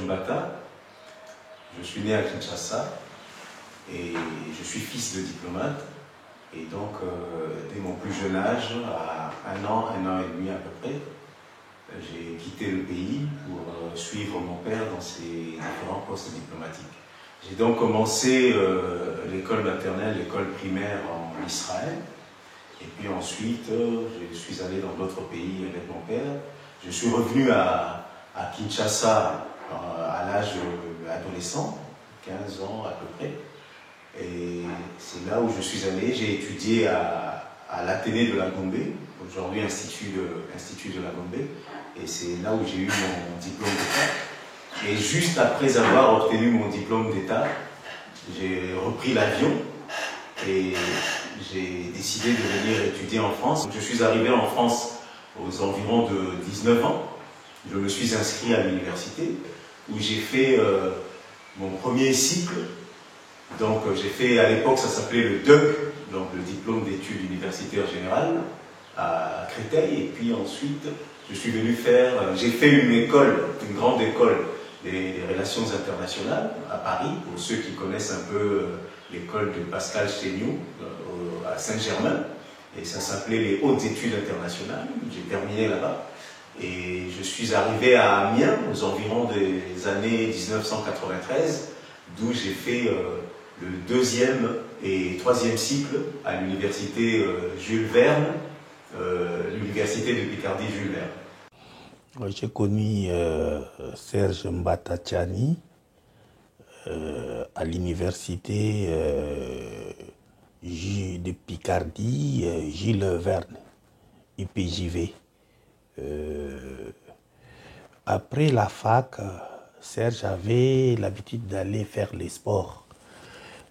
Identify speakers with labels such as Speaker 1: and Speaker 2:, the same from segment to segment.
Speaker 1: Mbata. Je suis né à Kinshasa et je suis fils de diplomate. Et donc, dès mon plus jeune âge, à un an et demi à peu près, j'ai quitté le pays pour suivre mon père dans ses différents postes diplomatiques. J'ai donc commencé l'école maternelle, l'école primaire en Israël. Et puis ensuite, je suis allé dans d'autres pays avec mon père. Je suis revenu à Kinshasa à l'âge adolescent, 15 ans à peu près. Et c'est là où je suis allé. J'ai étudié à l'Athénée de la Gombe, aujourd'hui Institut de la Gombe. Et c'est là où j'ai eu mon diplôme d'État. Et juste après avoir obtenu mon diplôme d'État, j'ai repris l'avion et j'ai décidé de venir étudier en France. Je suis arrivé en France aux environs de 19 ans. Je me suis inscrit à l'université où j'ai fait mon premier cycle. Donc j'ai fait, à l'époque ça s'appelait le DUG, donc le diplôme d'études universitaires générales à Créteil. Et puis ensuite je suis venu faire, j'ai fait une grande école des relations internationales à Paris, pour ceux qui connaissent un peu l'école de Pascal Chéniaud à Saint-Germain. Et ça s'appelait les hautes études internationales. J'ai terminé là-bas. Et je suis arrivé à Amiens aux environs des années 1993, d'où j'ai fait le deuxième et troisième cycle à l'université Jules Verne, l'université de Picardie Jules Verne.
Speaker 2: J'ai connu Serge Mbata Tchani à l'université de Picardie Jules Verne, IPJV. Après la fac, Serge avait l'habitude d'aller faire les sports.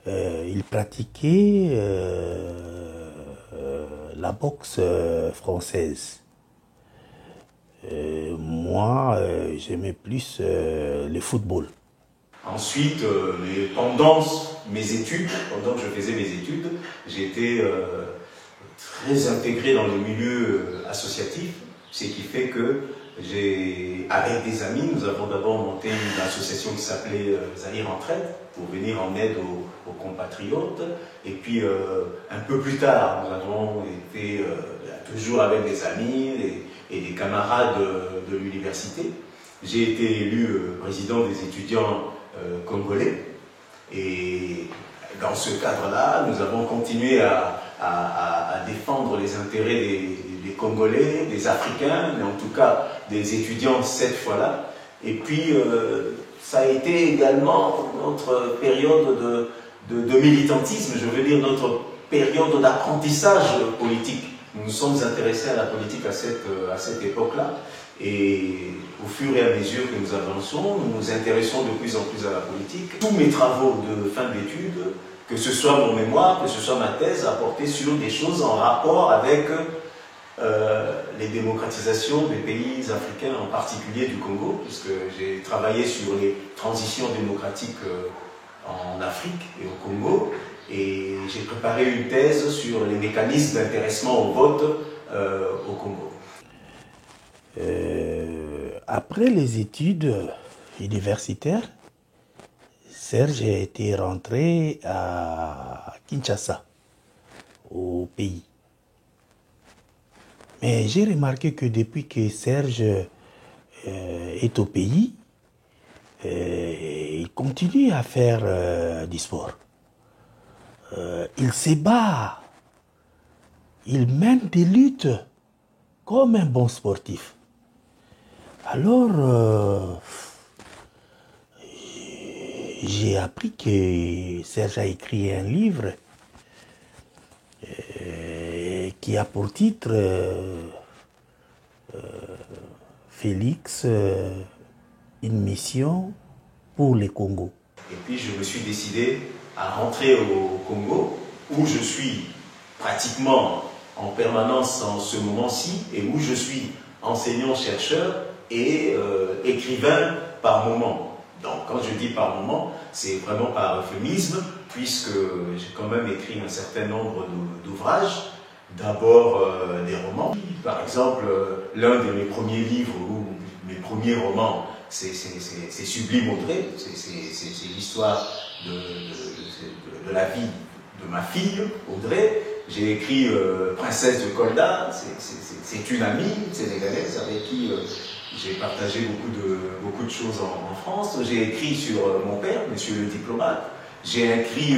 Speaker 2: Il pratiquait la boxe française. Moi, j'aimais plus le football.
Speaker 1: Ensuite, pendant mes études, pendant que je faisais mes études, j'étais très intégré dans le milieu associatif, ce qui fait que avec des amis, nous avons d'abord monté une association qui s'appelait Zaïre Entraide, pour venir en aide aux compatriotes. Et puis, un peu plus tard, nous avons été toujours avec des amis et des camarades de l'université. J'ai été élu président des étudiants congolais. Et dans ce cadre-là, nous avons continué à défendre les intérêts des Congolais, des Africains, mais en tout cas des étudiants cette fois-là. Et puis, ça a été également notre période de militantisme, je veux dire notre période d'apprentissage politique. Nous nous sommes intéressés à la politique à cette époque-là. Et au fur et à mesure que nous avançons, nous nous intéressons de plus en plus à la politique. Tous mes travaux de fin d'études, que ce soit mon mémoire, que ce soit ma thèse, a porté sur des choses en rapport avec les démocratisations des pays africains, en particulier du Congo, puisque j'ai travaillé sur les transitions démocratiques en Afrique et au Congo, et j'ai préparé une thèse sur les mécanismes d'intéressement au vote au Congo.
Speaker 2: Après les études universitaires, Serge était rentré à Kinshasa, au pays. Mais j'ai remarqué que depuis que Serge est au pays, il continue à faire du sport. Il se bat, il mène des luttes comme un bon sportif. Alors, j'ai appris que Serge a écrit un livre qui a pour titre Félix, une mission pour le Congo.
Speaker 1: Et puis je me suis décidé à rentrer au Congo, où je suis pratiquement en permanence en ce moment-ci, et où je suis enseignant-chercheur et écrivain par moment. Donc quand je dis par moment, c'est vraiment par euphémisme, puisque j'ai quand même écrit un certain nombre d'ouvrages. D'abord des romans. Par exemple, l'un de mes premiers livres, ou mes premiers romans, c'est Sublime Audrey, c'est l'histoire de la vie de ma fille, Audrey. J'ai écrit Princesse de Kolda, c'est une amie sénégalaise avec qui j'ai partagé beaucoup de choses en France. J'ai écrit sur mon père, monsieur le diplomate. J'ai écrit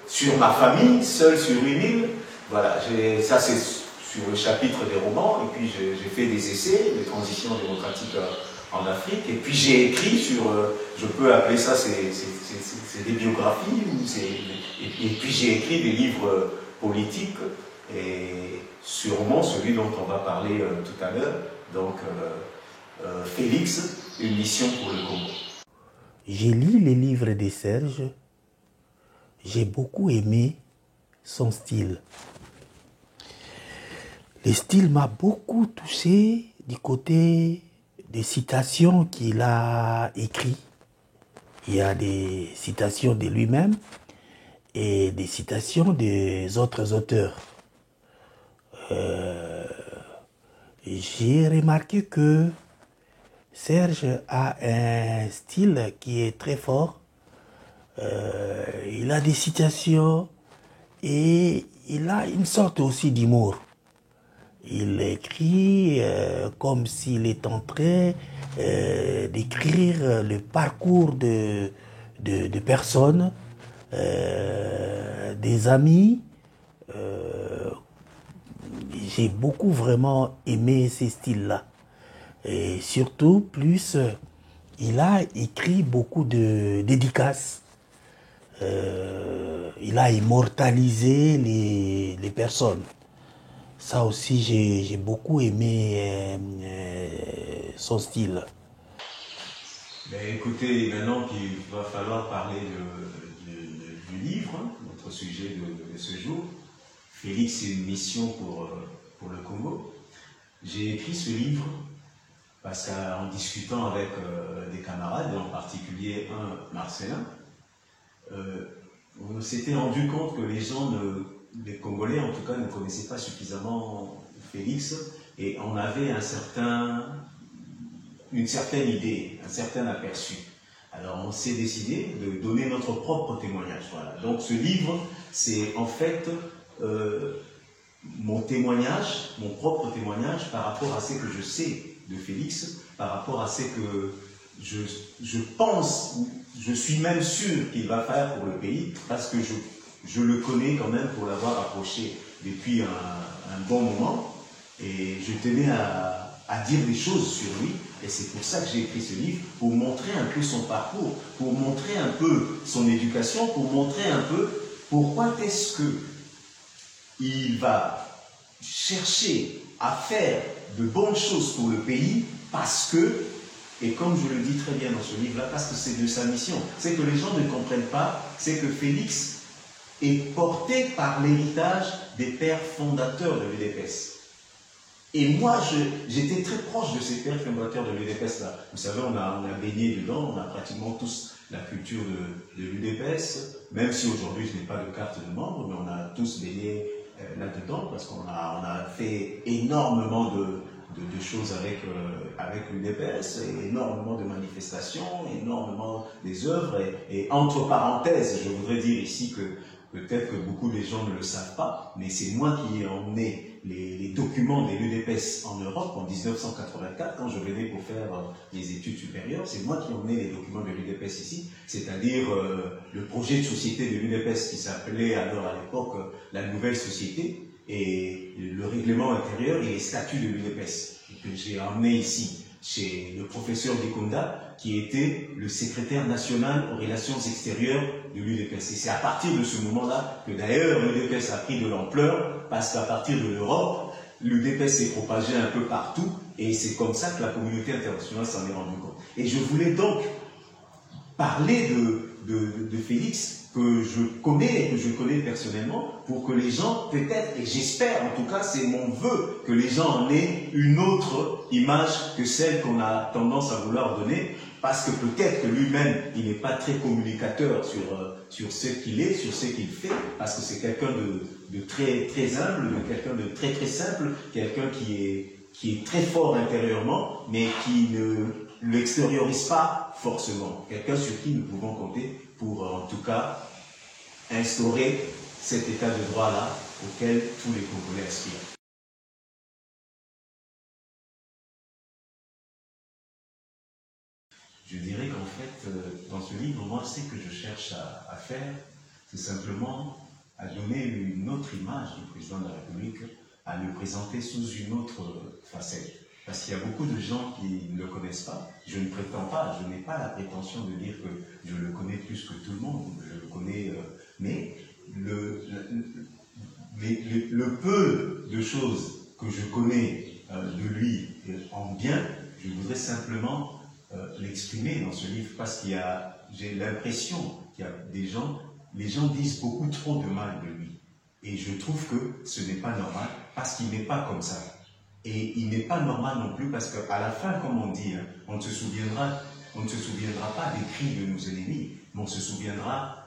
Speaker 1: sur ma famille, seule sur une île. Voilà, ça c'est sur le chapitre des romans. Et puis j'ai fait des essais, des transitions démocratiques en Afrique. Et puis j'ai écrit sur, je peux appeler ça, c'est des biographies. Et puis j'ai écrit des livres politiques. Et sûrement celui dont on va parler tout à l'heure. Donc Félix, une mission pour le Congo.
Speaker 2: J'ai lu les livres de Serge. J'ai beaucoup aimé son style. Le style m'a beaucoup touché du côté des citations qu'il a écrites. Il y a des citations de lui-même et des citations des autres auteurs. J'ai remarqué que Serge a un style qui est très fort. Il a des citations et il a une sorte aussi d'humour. Il écrit comme s'il est en train d'écrire le parcours de personnes, des amis. J'ai beaucoup vraiment aimé ces styles-là. Et surtout, plus, il a écrit beaucoup de dédicaces. Il a immortalisé les personnes. Ça aussi, j'ai beaucoup aimé son style.
Speaker 1: Mais écoutez, maintenant qu'il va falloir parler du livre, hein, notre sujet de ce jour, Félix, c'est une mission pour le Congo. J'ai écrit ce livre parce qu'en discutant avec des camarades, et en particulier un Marcelin, on s'était rendu compte que les Congolais en tout cas ne connaissaient pas suffisamment Félix et on avait une certaine idée, un certain aperçu. Alors on s'est décidé de donner notre propre témoignage. Voilà. Donc ce livre, c'est en fait mon témoignage, mon propre témoignage par rapport à ce que je sais de Félix, par rapport à ce que je pense, je suis même sûr qu'il va faire pour le pays, parce que je le connais quand même pour l'avoir approché depuis un bon moment, et je tenais à dire des choses sur lui, et c'est pour ça que j'ai écrit ce livre, pour montrer un peu son parcours, pour montrer un peu son éducation, pour montrer un peu pourquoi est-ce qu'il va chercher à faire de bonnes choses pour le pays, parce que, et comme je le dis très bien dans ce livre-là, parce que c'est de sa mission, c'est que les gens ne comprennent pas, c'est que Félix est porté par l'héritage des pères fondateurs de l'UDPS. Et moi, j'étais très proche de ces pères fondateurs de l'UDPS là. Vous savez, on a baigné dedans, on a pratiquement tous la culture de l'UDPS, même si aujourd'hui je n'ai pas de carte de membre, mais on a tous baigné là-dedans, parce qu'on a fait énormément de choses avec l'UDPS, énormément de manifestations, énormément des œuvres, et entre parenthèses, je voudrais dire ici que peut-être que beaucoup de gens ne le savent pas, mais c'est moi qui ai emmené les documents de l'UDPS en Europe en 1984, quand je venais pour faire les études supérieures. C'est moi qui ai emmené les documents de l'UDPS ici, c'est-à-dire le projet de société de l'UDPS qui s'appelait alors à l'époque la Nouvelle Société, et le règlement intérieur et les statuts de l'UDPS, que j'ai emmené ici chez le professeur Dikunda, qui était le secrétaire national aux relations extérieures de l'UDPS. Et c'est à partir de ce moment-là que d'ailleurs l'UDPS a pris de l'ampleur, parce qu'à partir de l'Europe, l'UDPS s'est propagé un peu partout, et c'est comme ça que la communauté internationale s'en est rendue compte. Et je voulais donc parler de Félix, que je connais et que je connais personnellement, pour que les gens, peut-être, et j'espère en tout cas, c'est mon vœu, que les gens en aient une autre image que celle qu'on a tendance à vouloir donner, parce que peut-être que lui-même, il n'est pas très communicateur sur ce qu'il est, sur ce qu'il fait, parce que c'est quelqu'un de très, très humble, de quelqu'un de très, très simple, quelqu'un qui est très fort intérieurement, mais qui ne l'extériorise pas forcément. Quelqu'un sur qui nous pouvons compter pour, en tout cas, instaurer cet état de droit-là auquel tous les Congolais aspirent. Je dirais qu'en fait, dans ce livre, moi, ce que je cherche à faire, c'est simplement à donner une autre image du président de la République, à le présenter sous une autre facette. Parce qu'il y a beaucoup de gens qui ne le connaissent pas. Je ne prétends pas, je n'ai pas la prétention de dire que je le connais plus que tout le monde. Je le connais, mais le peu de choses que je connais de lui en bien, je voudrais simplement l'exprimer dans ce livre, parce qu'il y a, j'ai l'impression qu'il y a des gens, les gens disent beaucoup trop de mal de lui. Et je trouve que ce n'est pas normal, parce qu'il n'est pas comme ça. Et il n'est pas normal non plus, parce qu'à la fin, comme on dit, on ne se souviendra pas des cris de nos ennemis, mais on se souviendra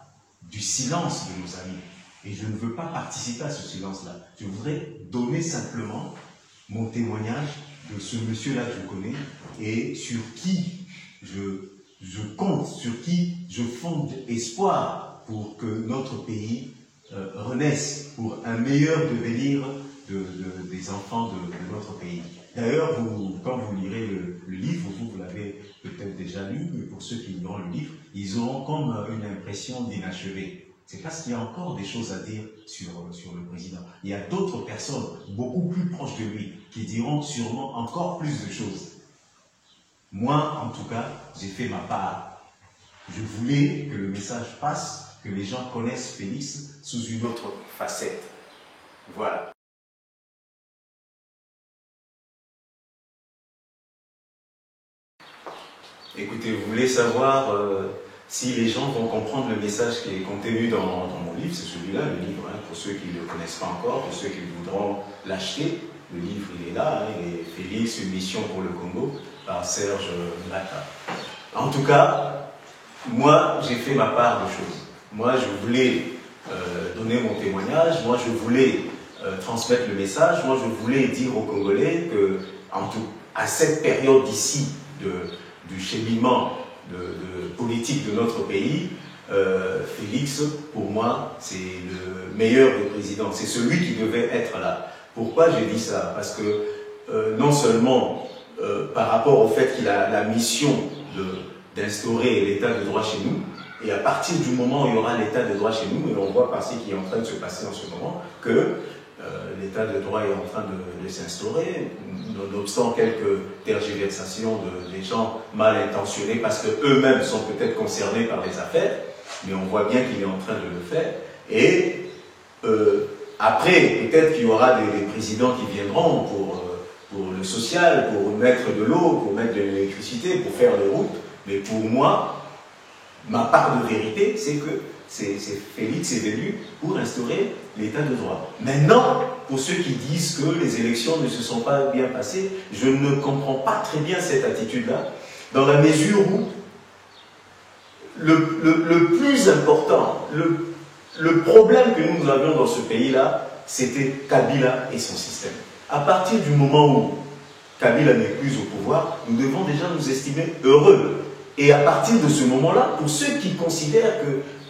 Speaker 1: du silence de nos amis. Et je ne veux pas participer à ce silence-là. Je voudrais donner simplement mon témoignage de ce monsieur-là que je connais et sur qui je compte, sur qui je fonde espoir pour que notre pays renaisse, pour un meilleur devenir des enfants de notre pays. D'ailleurs, quand vous lirez le livre, vous l'avez peut-être déjà lu, mais pour ceux qui liront le livre, ils auront comme une impression d'inachevé. C'est parce qu'il y a encore des choses à dire sur le président. Il y a d'autres personnes, beaucoup plus proches de lui, qui diront sûrement encore plus de choses. Moi, en tout cas, j'ai fait ma part. Je voulais que le message passe, que les gens connaissent Félix sous une autre facette. Voilà. Écoutez, vous voulez savoir si les gens vont comprendre le message qui est contenu dans mon livre, c'est celui-là, le livre, pour ceux qui ne le connaissent pas encore, pour ceux qui voudront l'acheter. Le livre, il est là, il est Félix, une mission pour le Congo, par Serge Mata. En tout cas, moi, j'ai fait ma part de choses. Moi, je voulais donner mon témoignage, moi, je voulais transmettre le message, moi, je voulais dire aux Congolais que, à cette période ici du cheminement politique de notre pays, Félix, pour moi, c'est le meilleur des présidents. C'est celui qui devait être là. Pourquoi j'ai dit ça? Parce que non seulement par rapport au fait qu'il a la mission d'instaurer l'état de droit chez nous, et à partir du moment où il y aura l'état de droit chez nous, et on voit par ce qui est en train de se passer en ce moment, que l'état de droit est en train de s'instaurer, nonobstant quelques tergiversations des gens mal intentionnés, parce qu'eux-mêmes sont peut-être concernés par les affaires, mais on voit bien qu'il est en train de le faire. Et après, peut-être qu'il y aura des présidents qui viendront pour le social, pour mettre de l'eau, pour mettre de l'électricité, pour faire les routes. Mais pour moi, ma part de vérité, c'est que Félix est venu pour instaurer l'état de droit. Maintenant, pour ceux qui disent que les élections ne se sont pas bien passées, je ne comprends pas très bien cette attitude-là, dans la mesure où le plus important, le problème que nous avions dans ce pays-là, c'était Kabila et son système. À partir du moment où Kabila n'est plus au pouvoir, nous devons déjà nous estimer heureux. Et à partir de ce moment-là, pour ceux qui considèrent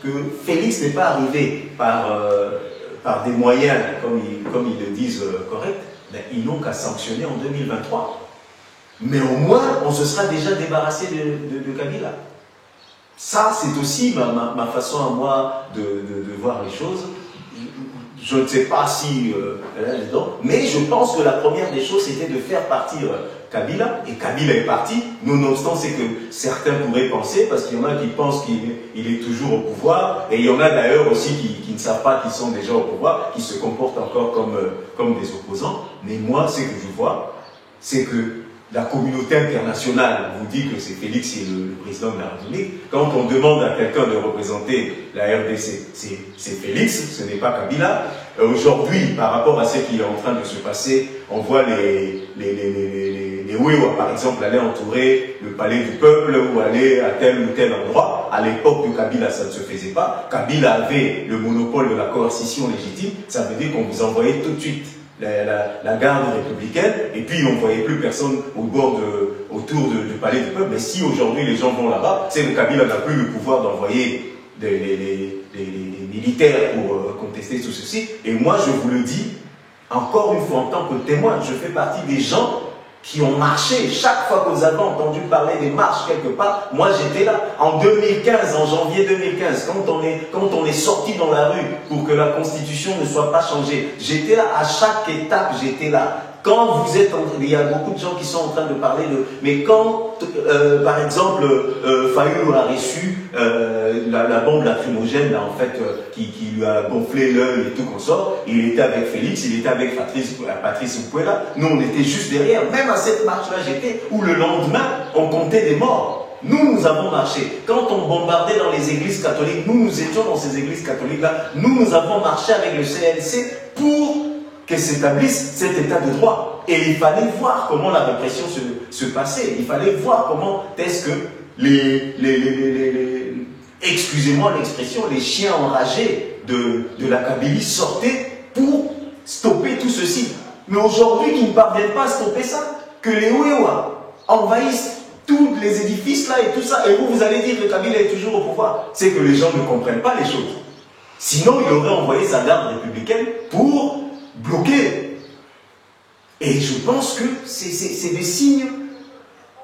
Speaker 1: que Félix n'est pas arrivé par des moyens, comme ils le disent corrects, ben, ils n'ont qu'à sanctionner en 2023. Mais au moins, on se sera déjà débarrassé de Kabila. Ça, c'est aussi ma façon à moi de voir les choses. Je ne sais pas si... mais je pense que la première des choses, c'était de faire partir Kabila. Et Kabila est parti. Nonobstant, c'est que certains pourraient penser, parce qu'il y en a qui pensent qu'il est toujours au pouvoir. Et il y en a d'ailleurs aussi qui ne savent pas qu'ils sont déjà au pouvoir, qui se comportent encore comme des opposants. Mais moi, ce que je vois, c'est que la communauté internationale vous dit que c'est Félix qui est le président de la République. Quand on demande à quelqu'un de représenter la RDC, c'est Félix, ce n'est pas Kabila. Aujourd'hui, par rapport à ce qui est en train de se passer, on voit les Ouéwa, par exemple, aller entourer le palais du peuple ou aller à tel ou tel endroit. À l'époque de Kabila, ça ne se faisait pas. Kabila avait le monopole de la coercition légitime. Ça veut dire qu'on vous envoyait tout de suite la garde républicaine, et puis on ne voyait plus personne autour autour du palais du peuple. Mais si aujourd'hui les gens vont là-bas, c'est que Kabila n'a plus le pouvoir d'envoyer les militaires pour contester tout ceci. Et moi, je vous le dis, encore une fois, en tant que témoin, je fais partie des gens qui ont marché. Chaque fois que vous avez entendu parler des marches quelque part, moi j'étais là. En 2015, en janvier 2015, quand on est sorti dans la rue pour que la Constitution ne soit pas changée, j'étais là. À chaque étape, j'étais là. Quand vous êtes, il y a beaucoup de gens qui sont en train de parler de, mais quand, par exemple, Fayulu a reçu la bombe lacrymogène, là, en fait, qui lui a gonflé l'œil et tout qu'on sort, il était avec Félix, il était avec Patrice Mpuela, nous on était juste derrière, même à cette marche-là j'étais, où le lendemain, on comptait des morts. Nous avons marché. Quand on bombardait dans les églises catholiques, nous étions dans ces églises catholiques-là, nous avons marché avec le CNC pour que s'établisse cet état de droit. Et il fallait voir comment la répression se passait. Il fallait voir comment est-ce que excusez-moi l'expression, les chiens enragés de la Kabylie sortaient pour stopper tout ceci. Mais aujourd'hui, ils ne parviennent pas à stopper ça. Que les Ouéois envahissent tous les édifices là et tout ça. Et vous allez dire que Kabila est toujours au pouvoir. C'est que les gens ne comprennent pas les choses. Sinon, il aurait envoyé sa garde républicaine pour bloqué. Et je pense que c'est des signes.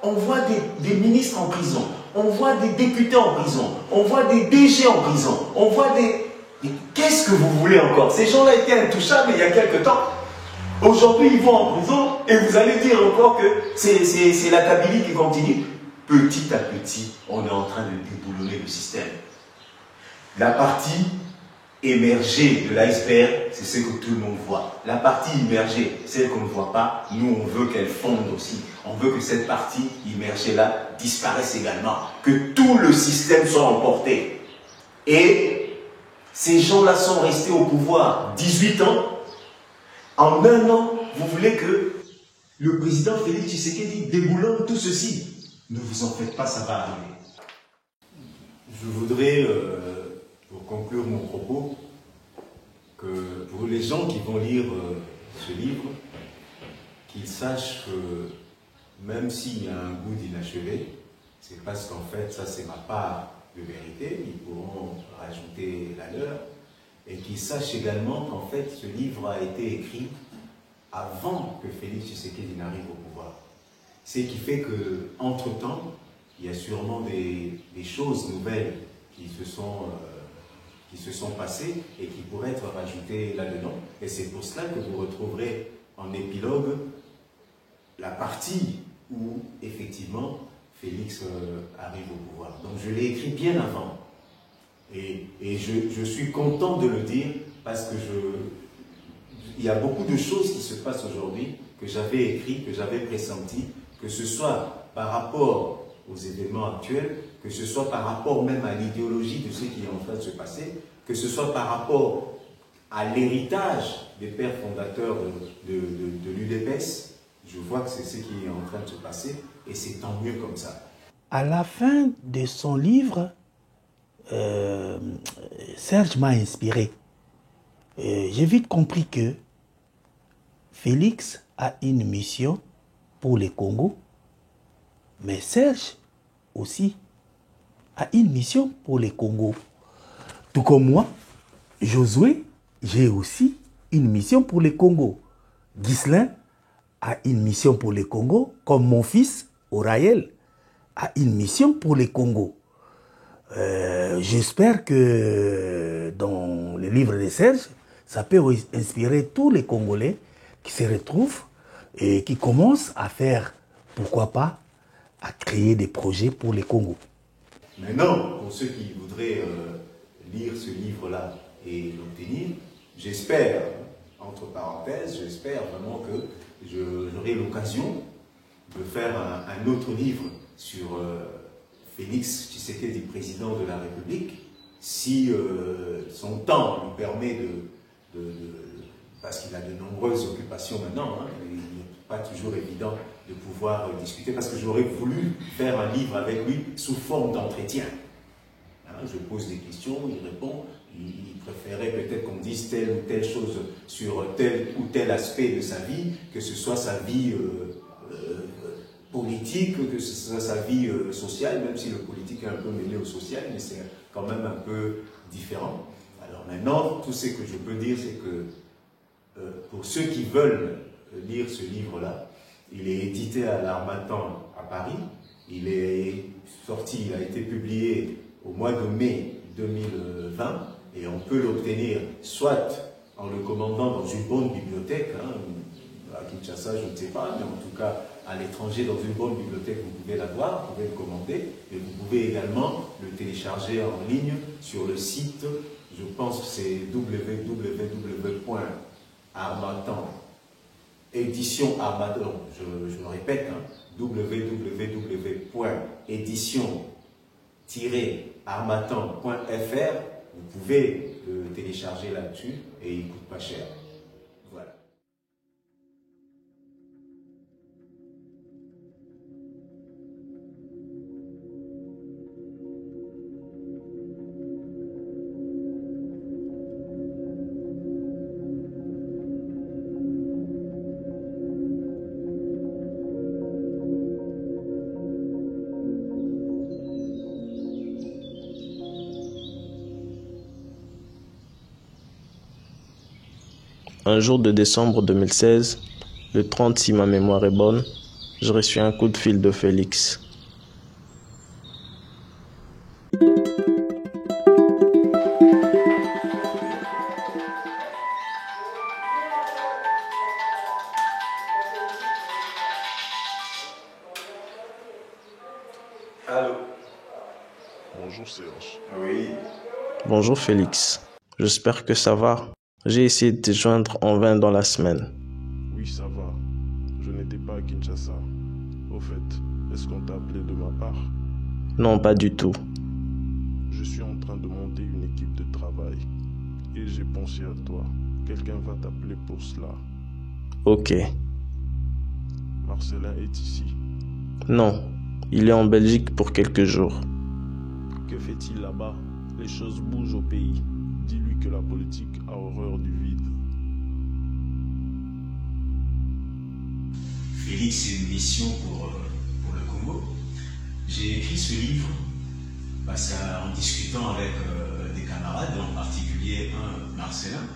Speaker 1: On voit des ministres en prison, on voit des députés en prison, on voit des DG en prison, on voit des... Qu'est-ce que vous voulez encore? Ces gens-là étaient intouchables il y a quelque temps. Aujourd'hui, ils vont en prison et vous allez dire encore que c'est la Kabylie qui continue. Petit à petit, on est en train de déboulonner le système. La partie émergée de l'iceberg, c'est ce que tout le monde voit. La partie immergée, celle qu'on ne voit pas, nous on veut qu'elle fonde aussi. On veut que cette partie immergée-là disparaisse également. Que tout le système soit emporté. Et ces gens-là sont restés au pouvoir 18 ans. En un an, vous voulez que le président Félix Tshisekedi déboulonne tout ceci. Ne vous en faites pas, ça va arriver. Je voudrais... pour conclure mon propos, que pour les gens qui vont lire ce livre, qu'ils sachent que même s'il y a un goût d'inachevé, c'est parce qu'en fait, ça c'est ma part de vérité, ils pourront rajouter la leur, et qu'ils sachent également qu'en fait, ce livre a été écrit avant que Félix Tshisekedi n'arrive au pouvoir. Ce qui fait qu'entre-temps, il y a sûrement des choses nouvelles qui se sont passées et qui pourraient être rajoutées là-dedans. Et c'est pour cela que vous retrouverez en épilogue la partie où, effectivement, Félix arrive au pouvoir. Donc je l'ai écrit bien avant. Et je suis content de le dire parce que il y a beaucoup de choses qui se passent aujourd'hui que j'avais écrit, que j'avais pressenti, que ce soit par rapport aux événements actuels, que ce soit par rapport même à l'idéologie de ce qui est en train de se passer, que ce soit par rapport à l'héritage des pères fondateurs de l'UDPS. Je vois que c'est ce qui est en train de se passer et c'est tant mieux comme ça.
Speaker 2: À la fin de son livre, Serge m'a inspiré. J'ai vite compris que Félix a une mission pour les Congo, mais Serge aussi a une mission pour les Congo. Tout comme moi, Josué, j'ai aussi une mission pour les Congo. Ghislain a une mission pour les Congo, comme mon fils, Oraël, a une mission pour les Congo. J'espère que dans le livre de Serge, ça peut inspirer tous les Congolais qui se retrouvent et qui commencent à faire, pourquoi pas, à créer des projets pour les Congo.
Speaker 1: Maintenant, pour ceux qui voudraient lire ce livre-là et l'obtenir, j'espère, entre parenthèses, j'espère vraiment que j'aurai l'occasion de faire un autre livre sur Félix Tshisekedi, président de la République, si son temps lui permet parce qu'il a de nombreuses occupations maintenant, hein, il n'est pas toujours évident de pouvoir discuter, parce que j'aurais voulu faire un livre avec lui sous forme d'entretien. Hein, je pose des questions, il répond, il préférait peut-être qu'on dise telle ou telle chose sur tel ou tel aspect de sa vie, que ce soit sa vie politique, que ce soit sa vie sociale, même si le politique est un peu mêlé au social, mais c'est quand même un peu différent. Alors maintenant, tout ce que je peux dire, c'est que pour ceux qui veulent lire ce livre-là, il est édité à l'Harmattan à Paris, il est sorti, il a été publié au mois de mai 2020, et on peut l'obtenir soit en le commandant dans une bonne bibliothèque, hein, à Kinshasa, je ne sais pas, mais en tout cas à l'étranger, dans une bonne bibliothèque, vous pouvez l'avoir, vous pouvez le commander, et vous pouvez également le télécharger en ligne sur le site, je pense que c'est www.harmattan, édition Harmattan, je me répète, hein, www.édition-harmattan.fr, vous pouvez le télécharger là-dessus et il ne coûte pas cher. Voilà.
Speaker 3: Un jour de décembre 2016, le 30 si ma mémoire est bonne, je reçus un coup de fil de Félix.
Speaker 1: Allô?
Speaker 4: Bonjour Serge.
Speaker 1: Oui.
Speaker 3: Bonjour Félix, j'espère que ça va. J'ai essayé de te joindre en vain dans la semaine.
Speaker 4: Oui, ça va. Je n'étais pas à Kinshasa. Au fait, est-ce qu'on t'a appelé de ma part?
Speaker 3: Non, pas du tout.
Speaker 4: Je suis en train de monter une équipe de travail. Et j'ai pensé à toi. Quelqu'un va t'appeler pour cela.
Speaker 3: Ok.
Speaker 4: Marcelin est ici.
Speaker 3: Non, il est en Belgique pour quelques jours.
Speaker 4: Que fait-il là-bas? Les choses bougent au pays. Dis-lui que la politique a horreur du vide.
Speaker 1: Félix, c'est une mission pour le Congo. J'ai écrit ce livre parce qu'en discutant avec des camarades, en particulier un Marcelin,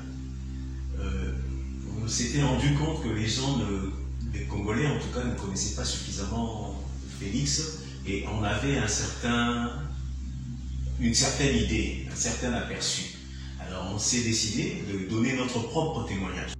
Speaker 1: on s'était rendu compte que les Congolais en tout cas ne connaissaient pas suffisamment Félix et on avait une certaine idée, un certain aperçu. Alors on s'est décidé de donner notre propre témoignage.